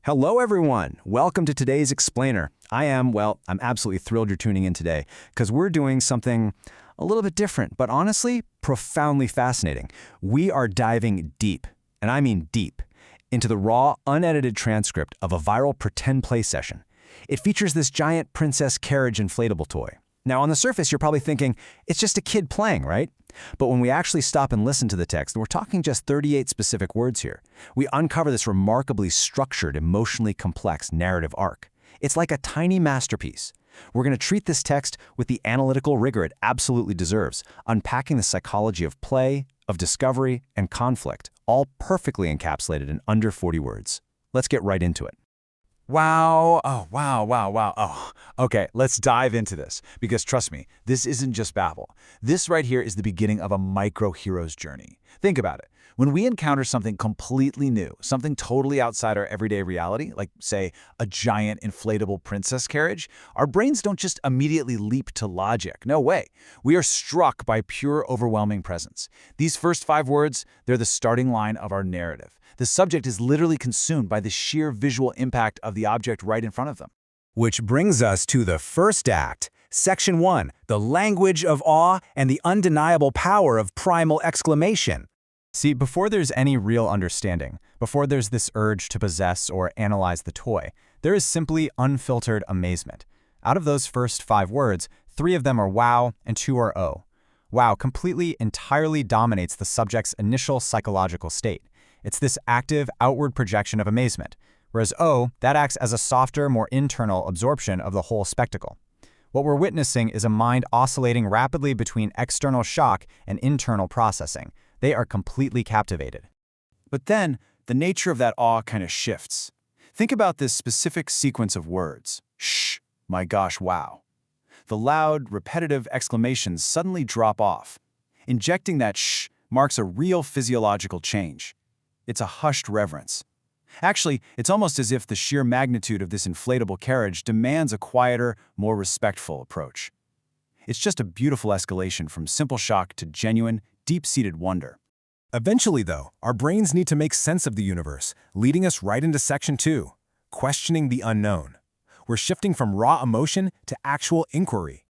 Hello, everyone. Welcome to today's Explainer. I'm absolutely thrilled you're tuning in today because we're doing something a little bit different, but honestly, profoundly fascinating. We are diving deep, and I mean deep, into the raw, unedited transcript of a viral pretend play session. It features this giant Princess Carriage Inflatable Toy. Now, on the surface, you're probably thinking, it's just a kid playing, right? But when we actually stop and listen to the text, we're talking just 38 specific words here. We uncover this remarkably structured, emotionally complex narrative arc. It's like a tiny masterpiece. We're going to treat this text with the analytical rigor it absolutely deserves, unpacking the psychology of play, of discovery, and conflict, all perfectly encapsulated in under 40 words. Let's get right into it. Wow. Oh, wow. Oh, okay, let's dive into this because trust me, this isn't just babble. This right here is the beginning of a micro-hero's journey. Think about it. When we encounter something completely new, something totally outside our everyday reality, like, say, a giant inflatable princess carriage, our brains don't just immediately leap to logic. No way. We are struck by pure, overwhelming presence. These first 5 words, they're the starting line of our narrative. The subject is literally consumed by the sheer visual impact of the object right in front of them. Which brings us to the first act, Section 1, the language of awe and the undeniable power of primal exclamation. See, before there's any real understanding, before there's this urge to possess or analyze the toy, there is simply unfiltered amazement. Out of those first 5 words, 3 of them are wow and 2 are oh. Wow completely, entirely dominates the subject's initial psychological state. It's this active, outward projection of amazement, whereas oh, that acts as a softer, more internal absorption of the whole spectacle. What we're witnessing is a mind oscillating rapidly between external shock and internal processing. They are completely captivated. But then, the nature of that awe kind of shifts. Think about this specific sequence of words. Shh, my gosh, wow. The loud, repetitive exclamations suddenly drop off. Injecting that shh marks a real physiological change. It's a hushed reverence. Actually, it's almost as if the sheer magnitude of this inflatable carriage demands a quieter, more respectful approach. It's just a beautiful escalation from simple shock to genuine, deep-seated wonder. Eventually, though, our brains need to make sense of the universe, leading us right into Section 2, questioning the unknown. We're shifting from raw emotion to actual inquiry.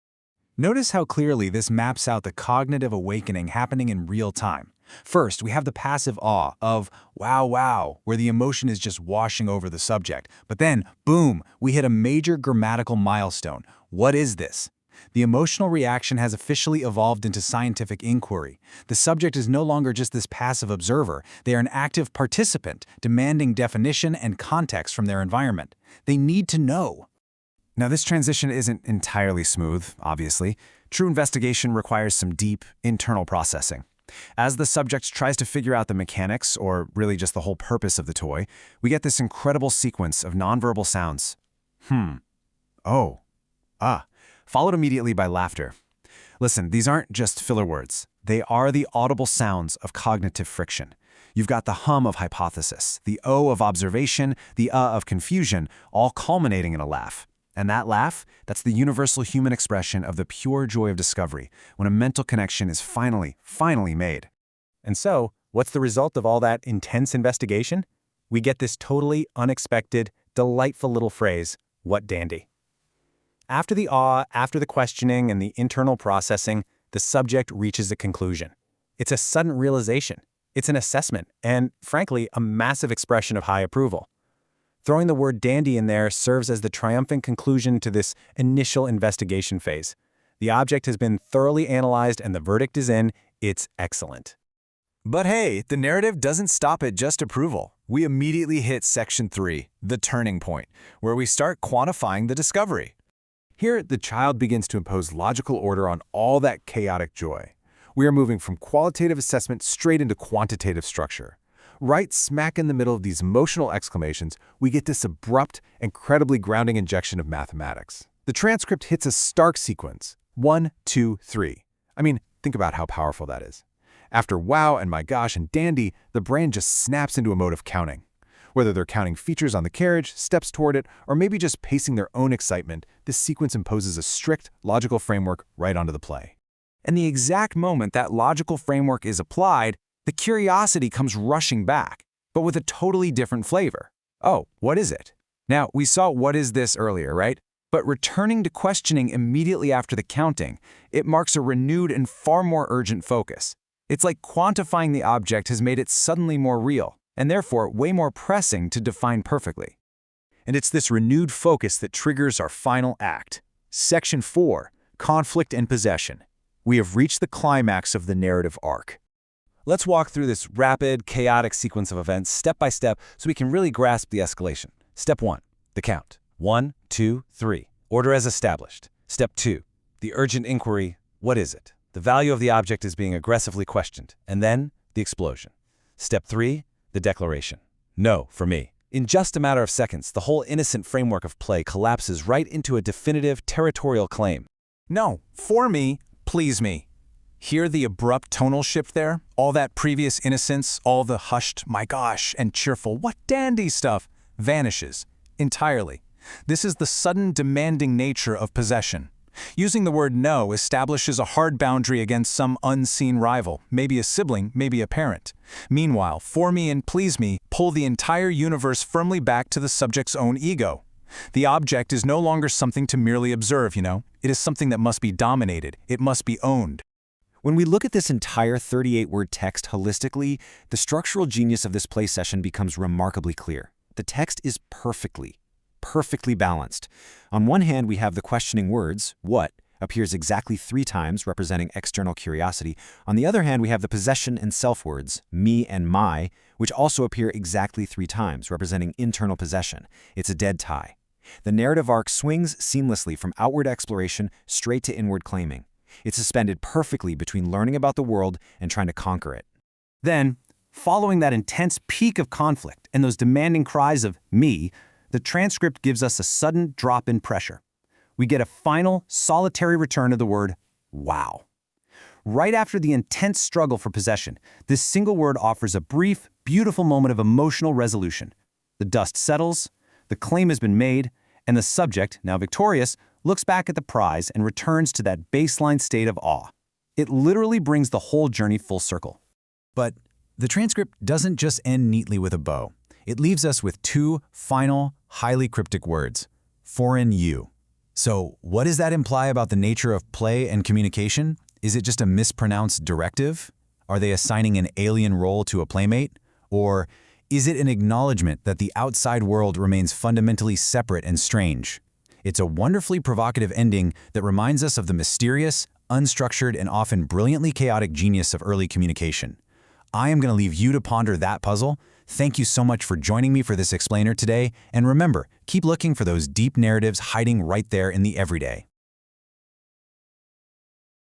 Notice how clearly this maps out the cognitive awakening happening in real time. First, we have the passive awe of wow, where the emotion is just washing over the subject. But then, boom, we hit a major grammatical milestone. What is this? The emotional reaction has officially evolved into scientific inquiry. The subject is no longer just this passive observer. They are an active participant, demanding definition and context from their environment. They need to know. Now, this transition isn't entirely smooth, obviously. True investigation requires some deep, internal processing. As the subject tries to figure out the mechanics, or really just the whole purpose of the toy, we get this incredible sequence of nonverbal sounds. Oh, ah, followed immediately by laughter. Listen, these aren't just filler words. They are the audible sounds of cognitive friction. You've got the hum of hypothesis, the O of observation, the of confusion, all culminating in a laugh. And that laugh, that's the universal human expression of the pure joy of discovery, when a mental connection is finally made. And so, what's the result of all that intense investigation? We get this totally unexpected, delightful little phrase, what dandy. After the awe, after the questioning and the internal processing, the subject reaches a conclusion. It's a sudden realization. It's an assessment, and frankly, a massive expression of high approval. Throwing the word dandy in there serves as the triumphant conclusion to this initial investigation phase. The object has been thoroughly analyzed and the verdict is in, it's excellent. But hey, the narrative doesn't stop at just approval. We immediately hit Section 3, the turning point, where we start quantifying the discovery. Here, the child begins to impose logical order on all that chaotic joy. We are moving from qualitative assessment straight into quantitative structure. Right smack in the middle of these emotional exclamations, we get this abrupt, incredibly grounding injection of mathematics. The transcript hits a stark sequence. 1, 2, 3. I mean, think about how powerful that is. After wow and my gosh and dandy, the brain just snaps into a mode of counting. Whether they're counting features on the carriage, steps toward it, or maybe just pacing their own excitement, this sequence imposes a strict, logical framework right onto the play. And the exact moment that logical framework is applied, the curiosity comes rushing back, but with a totally different flavor. Oh, what is it? Now, we saw what is this earlier, right? But returning to questioning immediately after the counting, it marks a renewed and far more urgent focus. It's like quantifying the object has made it suddenly more real, and therefore way more pressing to define perfectly. And it's this renewed focus that triggers our final act. Section 4, Conflict and Possession. We have reached the climax of the narrative arc. Let's walk through this rapid, chaotic sequence of events step by step so we can really grasp the escalation. Step 1, the count. 1, 2, 3. Order as established. Step 2, the urgent inquiry, what is it? The value of the object is being aggressively questioned. And then, the explosion. Step 3, the declaration. No, for me. In just a matter of seconds, the whole innocent framework of play collapses right into a definitive territorial claim. No, for me, please me. Hear the abrupt tonal shift there? All that previous innocence, all the hushed, my gosh, and cheerful, what dandy stuff, vanishes entirely. This is the sudden demanding nature of possession. Using the word no establishes a hard boundary against some unseen rival, maybe a sibling, maybe a parent. Meanwhile, for me and please me pull the entire universe firmly back to the subject's own ego. The object is no longer something to merely observe, It is something that must be dominated. It must be owned. When we look at this entire 38-word text holistically, the structural genius of this play session becomes remarkably clear. The text is perfectly balanced. On one hand, we have the questioning words, what, appears exactly 3 times, representing external curiosity. On the other hand, we have the possession and self words, me and my, which also appear exactly 3 times, representing internal possession. It's a dead tie. The narrative arc swings seamlessly from outward exploration straight to inward claiming. It's suspended perfectly between learning about the world and trying to conquer it. Then, following that intense peak of conflict and those demanding cries of me, the transcript gives us a sudden drop in pressure. We get a final, solitary return of the word, wow. Right after the intense struggle for possession, this single word offers a brief, beautiful moment of emotional resolution. The dust settles, the claim has been made, and the subject, now victorious, looks back at the prize and returns to that baseline state of awe. It literally brings the whole journey full circle. But the transcript doesn't just end neatly with a bow. It leaves us with 2 final, highly cryptic words, foreign you. So what does that imply about the nature of play and communication? Is it just a mispronounced directive? Are they assigning an alien role to a playmate? Or is it an acknowledgement that the outside world remains fundamentally separate and strange? It's a wonderfully provocative ending that reminds us of the mysterious, unstructured, and often brilliantly chaotic genius of early communication. I am going to leave you to ponder that puzzle. Thank you so much for joining me for this explainer today, and remember, keep looking for those deep narratives hiding right there in the everyday.